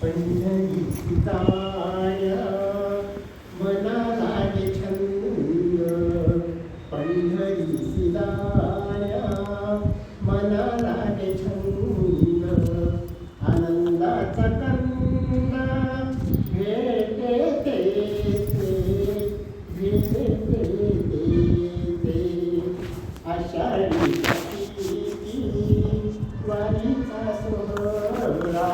पंढरीची जाण्या मना लागे छंद, पंढरीची जाण्या मना लागे छंद, आनंदाचा कंद भेटे भेटे आषाढी वारीचा सोहळा,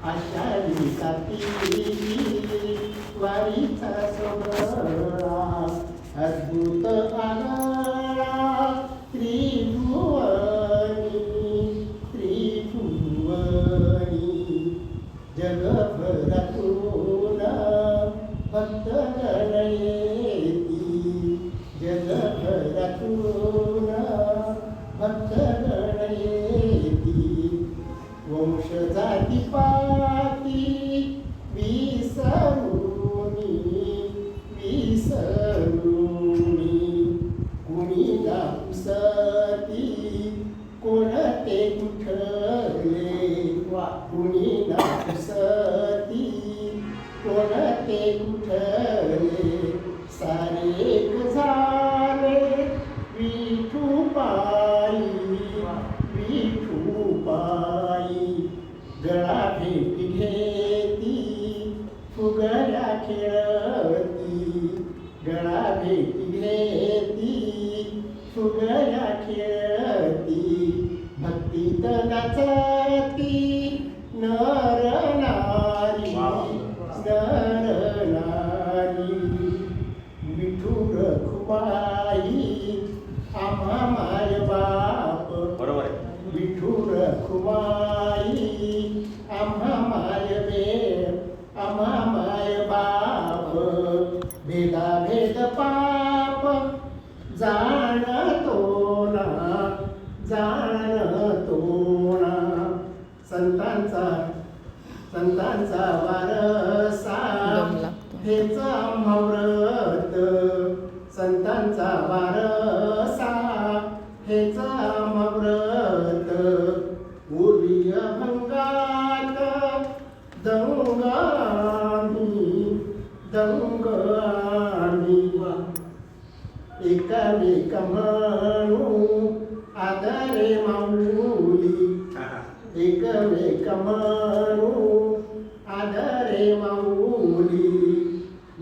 आषाढी वारीचा सोहळा, अद्भुत आगळा त्रिभुवनी जगभरातून भक्तगण येती, जगभरातून भक्तगण येती, वंश जाती पाती विसरूनी कुणी ना पुसती कोणते कुठले, कुणी ना पुसती कोणते कुठले, सारे एक झाले विठुपाई गळा भेटी घेती फुगड्या खेळती, गळा भेटी घेती फुगड्या खेळती, भक्तीत नाचती नर नारी विठू रखुमाई आम्हा माय बाप, विठू रखुमाई आम्हा माय बाप, भेद पाप जाणतो ना संतांचा वारसा हेच व्रत, संतांचा वारसा हेच व्रत, उर्वी अभंगात दंग आम्ही एकामेक म्हणू आदरे माऊली, एकमेक म्हणू आदरे माऊली,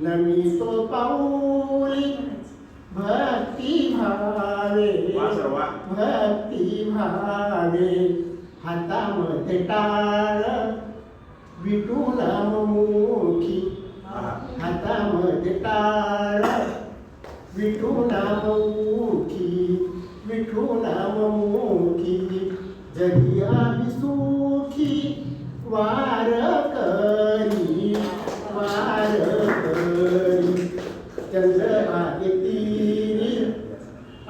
नमितो पाऊली भक्ती भावे हातामध्ये टाळ विठू नाममुखी, हातामध्ये टाळ विठू नाममुखी, जगी आम्ही सुखी वार करी चंद्रभागेतीरी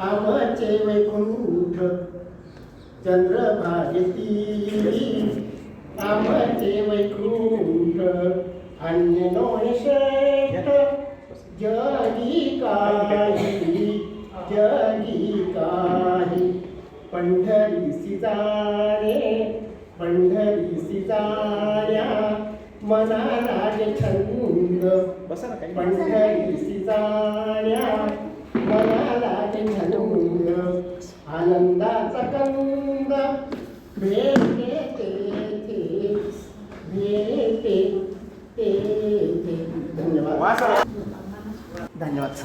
आमचे वैकुंठ, चंद्रभागेतीरी आमचे वैकुंठ, अन्य नोय श्रेष्ठ जगी काही पंढरीसी जाण्या मना लागे छंद, पंढरीसी जाण्या मना लागे छंद, आनंदाचा कंद भेटे धन्यवाद.